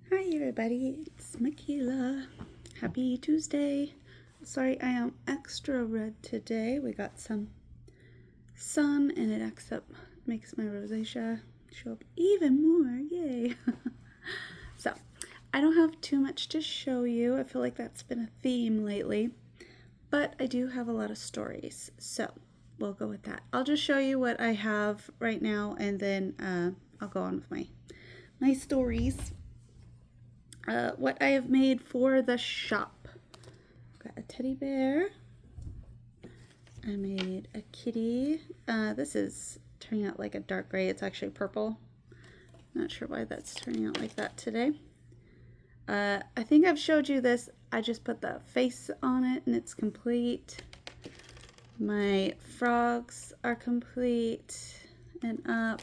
Hi everybody, it's Michaela. Happy Tuesday. Sorry I am extra red today. We got some sun and it makes my rosacea show up even more. Yay. So, I don't have too much to show you. I feel like that's been a theme lately. But I do have a lot of stories. So, we'll go with that. I'll just show you what I have right now and then I'll go on with my stories. What I have made for the shop. Got a teddy bear. I made a kitty. This is turning out like a dark gray. It's actually purple. Not sure why that's turning out like that today. I think I've showed you this. I just put the face on it and it's complete. My frogs are complete and up.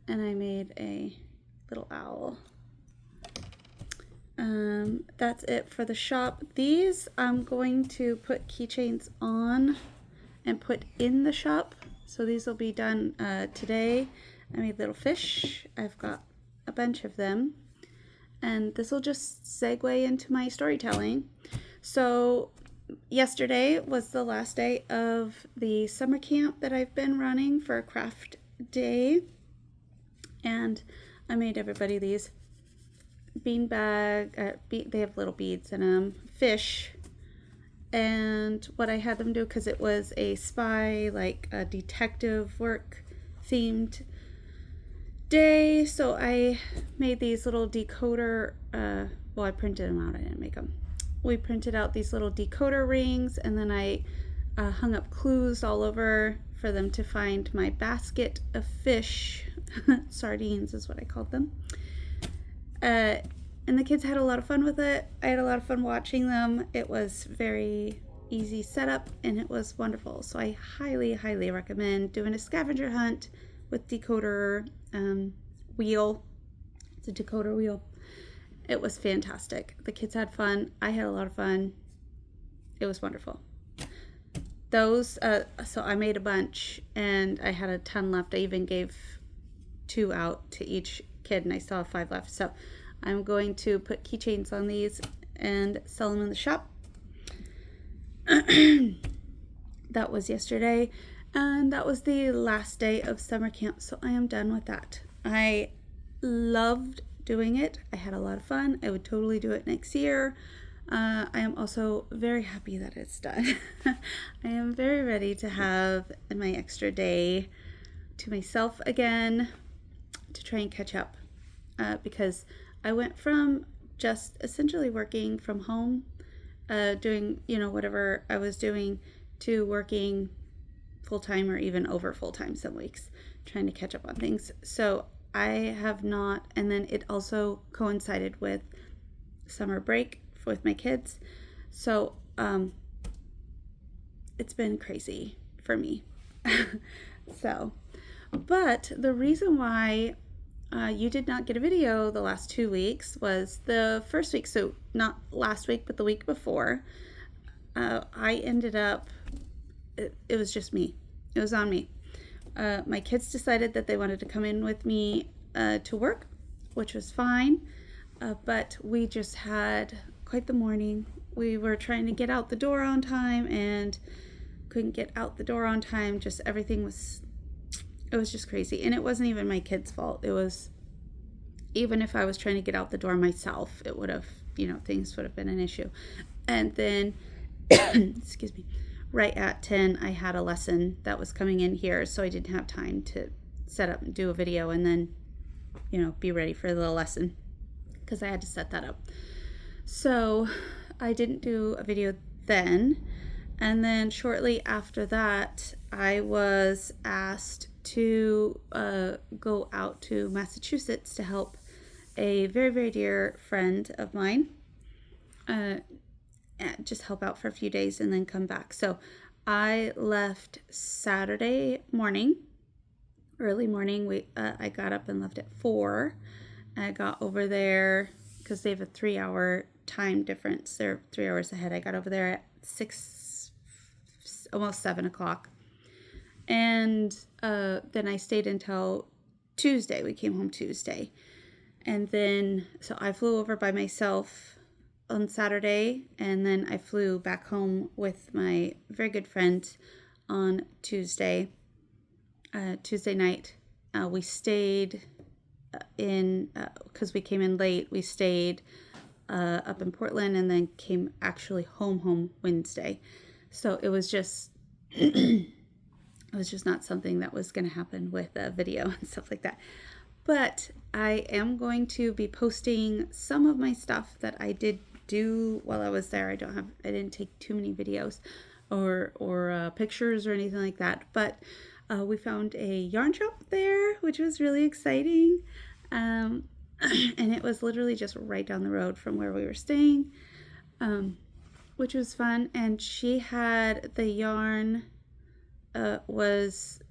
And I made a little owl. That's it for the shop. These I'm going to put keychains on and put in the shop. So these will be done today. I made little fish. I've got a bunch of them. And this will just segue into my storytelling. So yesterday was the last day of the summer camp that I've been running for Craft Day. And I made everybody these beanbag, they have little beads in them, fish, and what I had them do, because it was a spy, like a detective work themed day, so I made these little decoder, well, I printed them out, I didn't make them. We printed out these little decoder rings, and then I hung up clues all over for them to find my basket of fish. Sardines is what I called them. And the kids had a lot of fun with it. I had a lot of fun watching them. It was very easy setup and it was wonderful. So I highly, highly recommend doing a scavenger hunt with decoder wheel. It's a decoder wheel. It was fantastic. The kids had fun. I had a lot of fun. It was wonderful. Those, so I made a bunch and I had a ton left. I even gave 2 out to each kid and I still have 5 left. So I'm going to put keychains on these and sell them in the shop. That was yesterday, and that was the last day of summer camp, so I am done with that. I loved doing it. I had a lot of fun. I would totally do it next year. I am also very happy that it's done. I am very ready to have my extra day to myself again to try and catch up, because I went from just essentially working from home, doing, whatever I was doing, to working full-time or even over full-time some weeks, trying to catch up on things. So I have not, and then it also coincided with summer break with my kids. So it's been crazy for me. So, but the reason why you did not get a video the last 2 weeks was the first week, so not last week but the week before. I ended up, it was just me. It was on me. My kids decided that they wanted to come in with me to work, which was fine, but we just had quite the morning. We were trying to get out the door on time and couldn't get out the door on time. Just everything was, it was just crazy. And it wasn't even my kids' fault. It was, even if I was trying to get out the door myself, it would have, things would have been an issue. And then, excuse me, right at 10, I had a lesson that was coming in here, so I didn't have time to set up and do a video and then, be ready for the lesson because I had to set that up. So I didn't do a video then. And then shortly after that, I was asked to go out to Massachusetts to help a very, very dear friend of mine. Just help out for a few days and then come back. So I left Saturday morning, early morning. I got up and left at 4. I got over there because they have a 3-hour time difference. They're 3 hours ahead. I got over there at 6, almost 7 o'clock. And then I stayed until Tuesday. We came home Tuesday. And then, so I flew over by myself on Saturday, and then I flew back home with my very good friend on Tuesday night. We stayed because we came in late, we stayed up in Portland and then came actually home Wednesday. So it was just not something that was going to happen with a video and stuff like that. But I am going to be posting some of my stuff that I did do while I was there. I didn't take too many videos or pictures or anything like that. But we found a yarn shop there, which was really exciting. And it was literally just right down the road from where we were staying, which was fun. And she had the yarn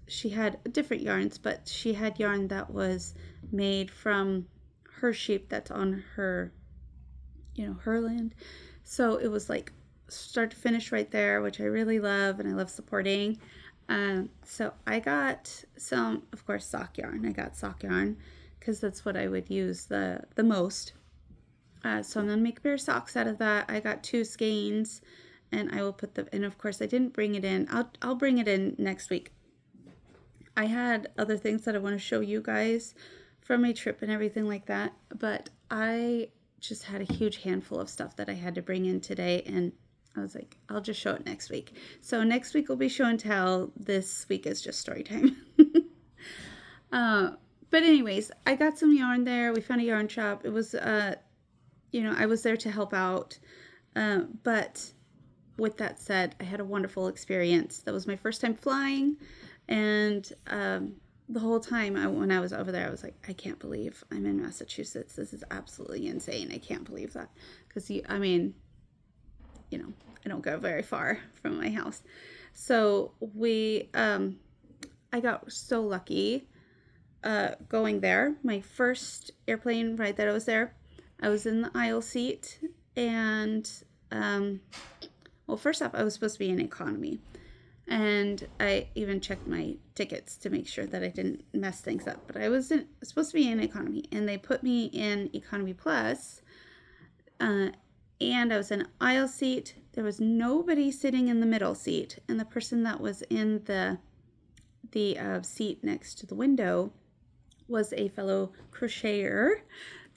she had different yarns, but she had yarn that was made from her sheep that's on her, her land. So it was like start to finish right there, which I really love, and I love supporting. So I got some, of course, sock yarn. I got sock yarn because that's what I would use the most. So I'm going to make a pair of socks out of that. I got 2 skeins, and I will put them in. Of course, I didn't bring it in. I'll bring it in next week. I had other things that I want to show you guys from my trip and everything like that, but I just had a huge handful of stuff that I had to bring in today, and I was like, I'll just show it next week. So next week will be show and tell. This week is just story time. But anyways, I got some yarn there. We found a yarn shop. It was, I was there to help out. But with that said, I had a wonderful experience. That was my first time flying. And the whole time when I was over there, I was like, I can't believe I'm in Massachusetts. This is absolutely insane. I can't believe that. Because, I don't go very far from my house. So I got so lucky going there. My first airplane ride that I was there, I was in the aisle seat. And, first off, I was supposed to be in economy. And I even checked my tickets to make sure that I didn't mess things up. But I was supposed to be in economy, and they put me in economy plus. And I was in an aisle seat. There was nobody sitting in the middle seat. And the person that was in the seat next to the window was a fellow crocheter.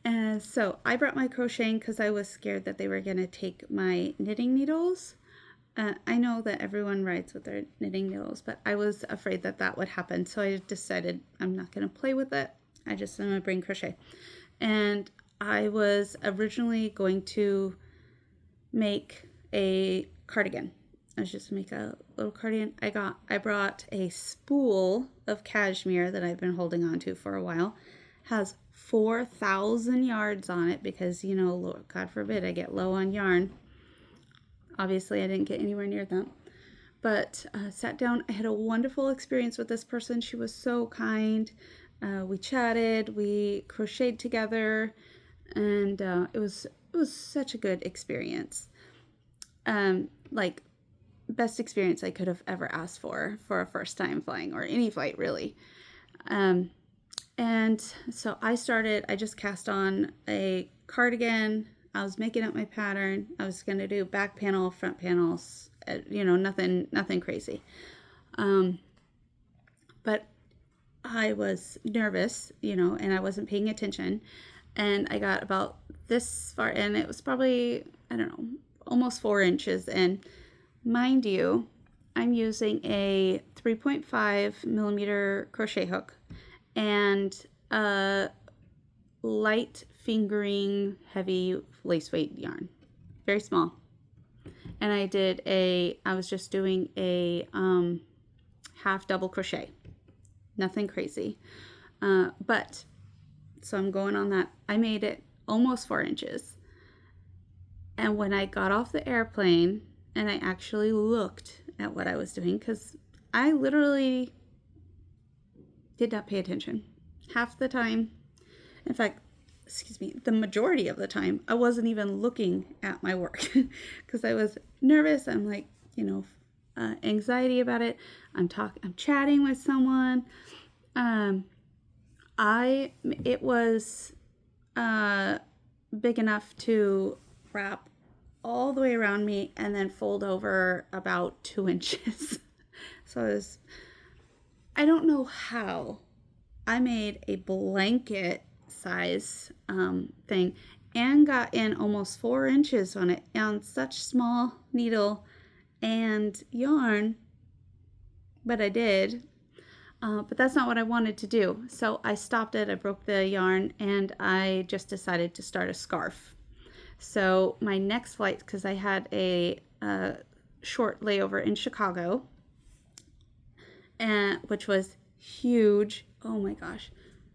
And so I brought my crocheting because I was scared that they were going to take my knitting needles. I know that everyone rides with their knitting needles, but I was afraid that would happen. So I decided I'm not going to play with it. I'm going to bring crochet. And I was originally going to make a cardigan. I was just going to make a little cardigan. I brought a spool of cashmere that I've been holding on to for a while. Has 4,000 yards on it because, Lord, God forbid I get low on yarn. Obviously, I didn't get anywhere near that. But sat down. I had a wonderful experience with this person. She was so kind. We chatted. We crocheted together. And it was such a good experience. Best experience I could have ever asked for a first time flying, or any flight, really. And so I just cast on a cardigan. I was making up my pattern. I was going to do back panel, front panels, nothing crazy. But I was nervous, and I wasn't paying attention. And I got about this far in. It was probably, almost 4 inches in. Mind you, I'm using a 3.5 millimeter crochet hook and a light fingering heavy lace weight yarn, very small. And I was just doing a half double crochet, nothing crazy. But so I'm going on that. I made it almost 4 inches. And when I got off the airplane and I actually looked at what I was doing, because I literally did not pay attention half the time. In fact, the majority of the time, I wasn't even looking at my work because I was nervous. I'm like, anxiety about it. I'm chatting with someone. It was uh, big enough to wrap all the way around me and then fold over about 2 inches. So I don't know how I made a blanket size thing and got in almost 4 inches on it on such small needle and yarn, but I did. But that's not what I wanted to do. So I stopped it, I broke the yarn, and I just decided to start a scarf. So my next flight, because I had a short layover in Chicago, and which was huge. Oh my gosh.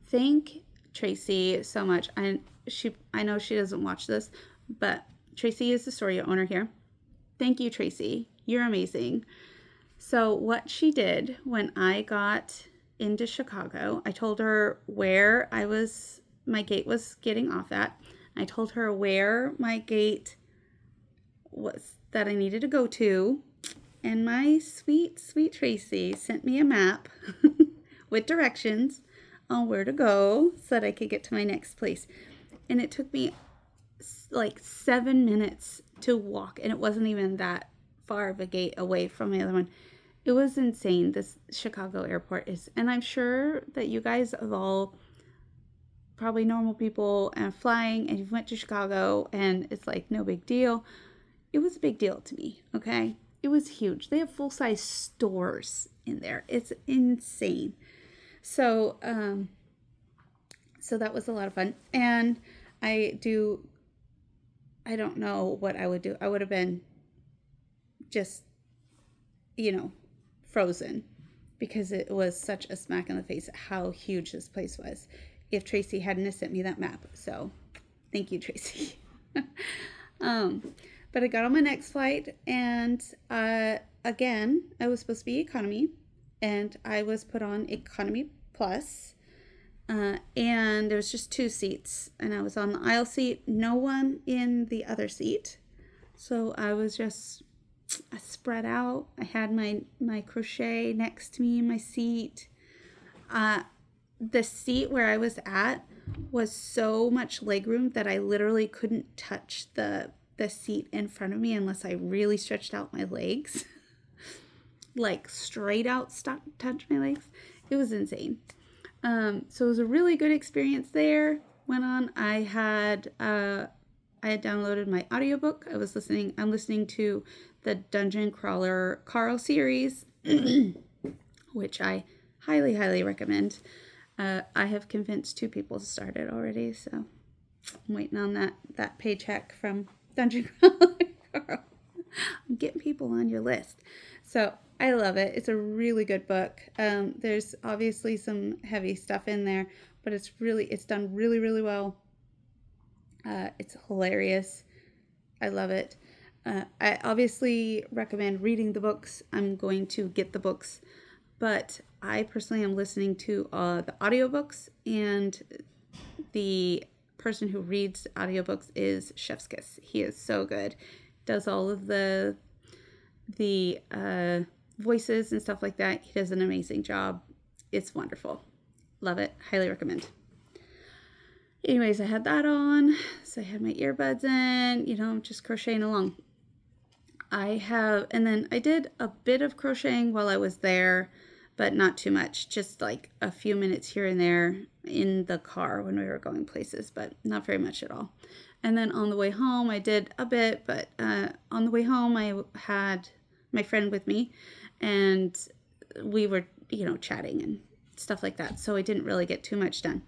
Thank Tracy so much. I know she doesn't watch this, but Tracy is the store owner here. Thank you, Tracy. You're amazing. So what she did when I got into Chicago, I told her where my gate was getting off at. I told her where my gate was that I needed to go to. And my sweet, sweet Tracy sent me a map with directions on where to go so that I could get to my next place. And it took me like 7 minutes to walk, and it wasn't even that far of a gate away from the other one. It was insane. This Chicago airport is, and I'm sure that you guys have all probably normal people and flying, and you've went to Chicago, and it's like no big deal. It was a big deal to me, okay? It was huge. They have full-size stores in there. It's insane. So, so that was a lot of fun. And I don't know what I would do. I would have been just, frozen because it was such a smack in the face at how huge this place was if Tracy hadn't sent me that map. So thank you, Tracy. But I got on my next flight, and again, I was supposed to be economy, and I was put on economy plus, and there was just 2 seats, and I was on the aisle seat, no one in the other seat. So I was just spread out. I had my crochet next to me in my seat. The seat where I was at was so much legroom that I literally couldn't touch the seat in front of me unless I really stretched out my legs. Like straight out touch my legs. It was insane. So it was a really good experience there. Went on. I had downloaded my audiobook. I'm listening to the Dungeon Crawler Carl series, which I highly, highly recommend. I have convinced 2 people to start it already, so I'm waiting on that paycheck from Dungeon Crawler Carl. I'm getting people on your list. So I love it. It's a really good book. There's obviously some heavy stuff in there, but it's done really, really well. It's hilarious. I love it. I obviously recommend reading the books. I'm going to get the books, but I personally am listening to the audiobooks, and the person who reads audiobooks is Chef's Kiss. He is so good. Does all of the voices and stuff like that. He does an amazing job. It's wonderful. Love it. Highly recommend. Anyways, I had that on. So I had my earbuds in, just crocheting along. And then I did a bit of crocheting while I was there, but not too much. Just like a few minutes here and there in the car when we were going places, but not very much at all. And then on the way home, I did a bit, but on the way home, I had my friend with me, and we were, chatting and stuff like that. So I didn't really get too much done.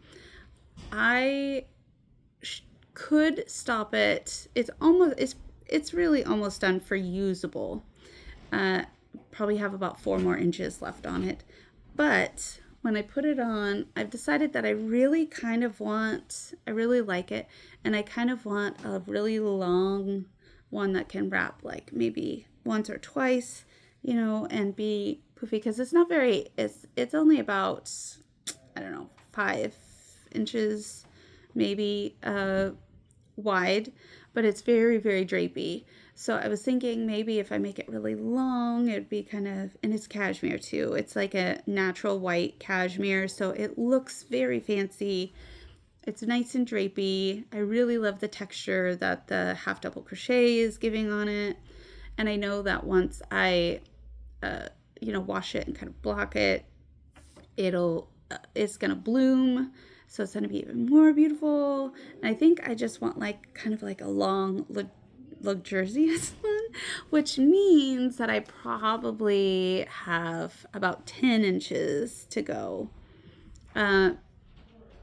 I could stop it. It's really almost done for usable. Probably have about 4 more inches left on it. But when I put it on, I've decided that I really like it, and I kind of want a really long one that can wrap like maybe once or twice, and be poofy, because it's only about, I don't know, 5 inches maybe wide, but it's very, very drapey. So I was thinking maybe if I make it really long, it'd be and it's cashmere too. It's like a natural white cashmere, so it looks very fancy, It's nice and drapey. I really love the texture that the half double crochet is giving on it. And I know that once I, wash it and kind of block it, it's going to bloom. So it's going to be even more beautiful. And I think I just want like kind of like a long, luxurious one, which means that I probably have about 10 inches to go.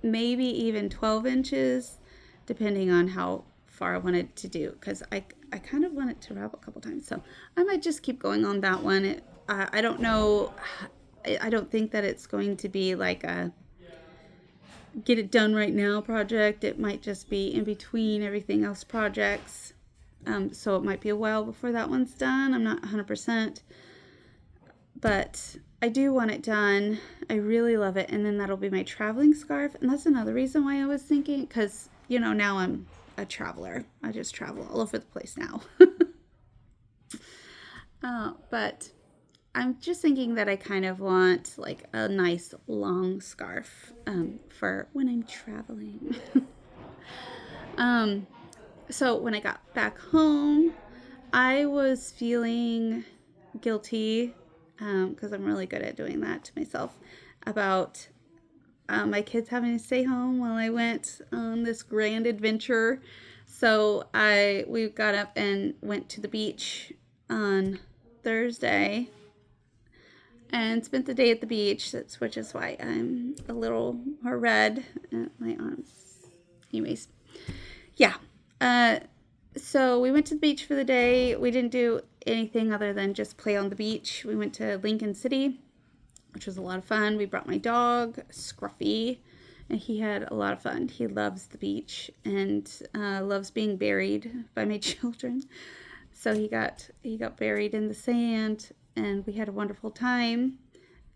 Maybe even 12 inches, depending on how far I want it to do, because I kind of want it to wrap a couple times. So I might just keep going on that one. I don't know. I don't think that it's going to be like a get it done right now project. It might just be in between everything else projects. So it might be a while before that one's done. I'm not 100%. But I do want it done. I really love it. And then that'll be my traveling scarf. And that's another reason why I was thinking, because, now I'm a traveler. I just travel all over the place now. But I'm just thinking that I kind of want like a nice long scarf for when I'm traveling. So when I got back home, I was feeling guilty because I'm really good at doing that to myself about my kids having to stay home while I went on this grand adventure. So we got up and went to the beach on Thursday and spent the day at the beach, which is why I'm a little more red at my arms. Anyways, yeah. So we went to the beach for the day. We didn't do anything other than just play on the beach. We went to Lincoln City, which was a lot of fun. We brought my dog, Scruffy, and he had a lot of fun. He loves the beach and loves being buried by my children. So he got buried in the sand, and we had a wonderful time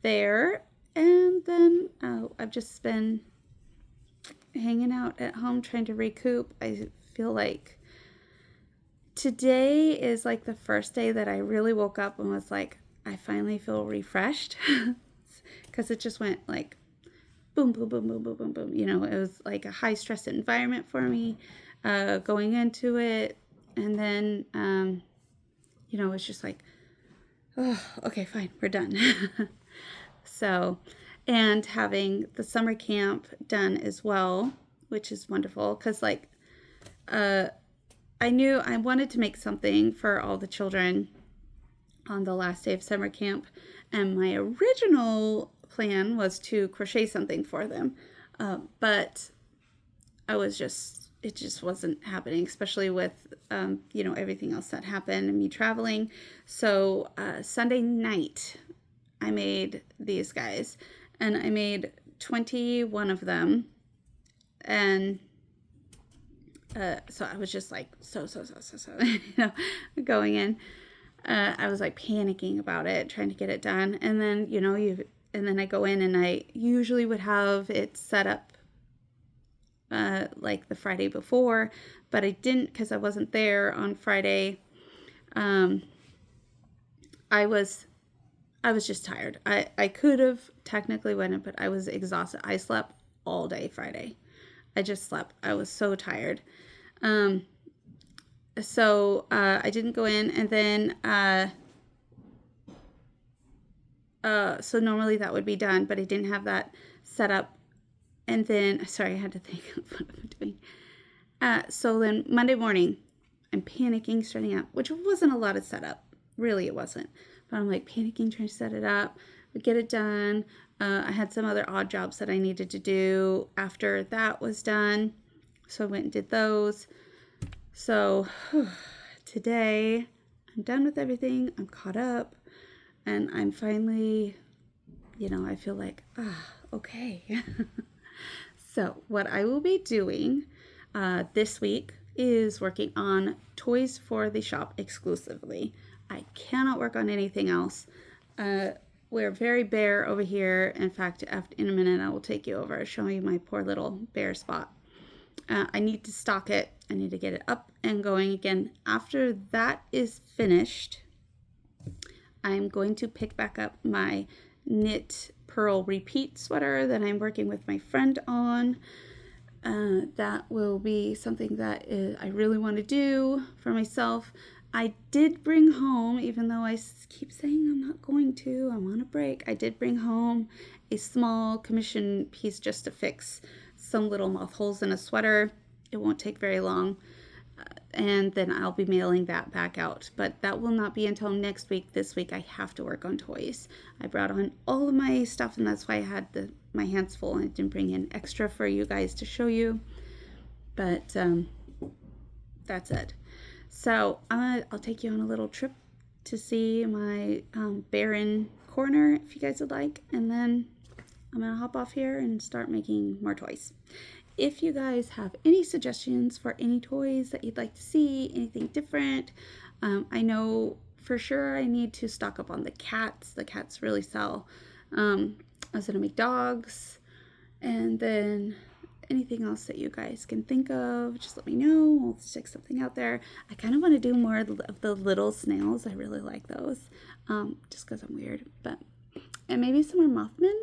there. And then I've just been hanging out at home trying to recoup. I feel like today is like the first day that I really woke up and was like, I finally feel refreshed, because it just went like boom, boom, boom, boom, boom, boom, boom. It was like a high stress environment for me going into it. And then, it's just like, oh, okay, fine, we're done. So, and having the summer camp done as well, which is wonderful, because like, I knew I wanted to make something for all the children on the last day of summer camp, and my original plan was to crochet something for them, but it just wasn't happening, especially with everything else that happened and me traveling. So Sunday night I made these guys, and I made 21 of them, and so I was just like so going in. I was like panicking about it, trying to get it done, and then and then I go in, and I usually would have it set up like the Friday before, but I didn't because I wasn't there on Friday. I was just tired. I could have technically went, but I was exhausted. I slept all day Friday. I just slept. I was so tired. So I didn't go in, and then so normally that would be done, but I didn't have that set up. And then, sorry, I had to think of what I'm doing. So then Monday morning, I'm panicking, starting out, which wasn't a lot of setup. Really, it wasn't. But I'm like panicking, trying to set it up, get it done. I had some other odd jobs that I needed to do after that was done. So I went and did those. So today I'm done with everything. I'm caught up, and I'm finally, I feel like, okay. So what I will be doing this week is working on toys for the shop exclusively. I cannot work on anything else. We're very bare over here. In fact, in a minute, I will take you over, show you my poor little bare spot. I need to stock it. I need to get it up and going again. After that is finished, I'm going to pick back up my knit pearl repeat sweater that I'm working with my friend on. That will be something that I really want to do for myself. I did bring home, even though I keep saying I'm not going to, I'm on a break, I did bring home a small commission piece just to fix some little moth holes in a sweater. It won't take very long. And then I'll be mailing that back out. But that will not be until next week. This week I have to work on toys. I brought on all of my stuff, and that's why I had my hands full, and I didn't bring in extra for you guys to show you. But that's it. So I'll take you on a little trip to see my barren corner if you guys would like, and then I'm gonna hop off here and start making more toys. If you guys have any suggestions for any toys that you'd like to see, anything different, I know for sure I need to stock up on the cats. The cats really sell. I was gonna make dogs, and then anything else that you guys can think of, just let me know. We'll stick something out there. I kind of want to do more of the little snails. I really like those, just because I'm weird. And maybe some more Mothman.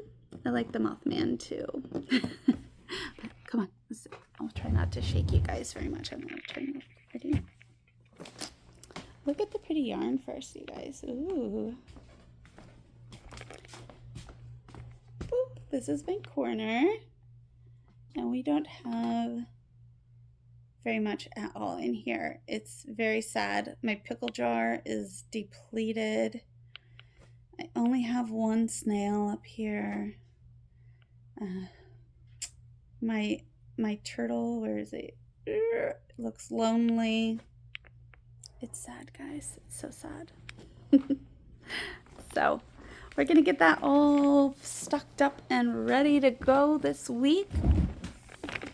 I like the Mothman too. But come on, I'll try not to shake you guys very much. I'm gonna turn it. Ready? Look at the pretty yarn first, you guys. Ooh. Boop. This is my corner. And we don't have very much at all in here. It's very sad. My pickle jar is depleted. I only have one snail up here. My turtle, where is it? It looks lonely. It's sad, guys. It's so sad. So we're gonna get that all stocked up and ready to go this week.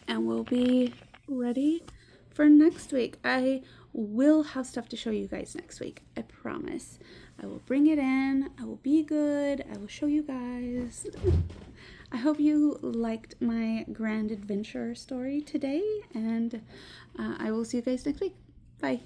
And we'll be ready for next week. I will have stuff to show you guys next week. I promise. I will bring it in. I will be good. I will show you guys. I hope you liked my grand adventure story today, and I will see you guys next week. Bye.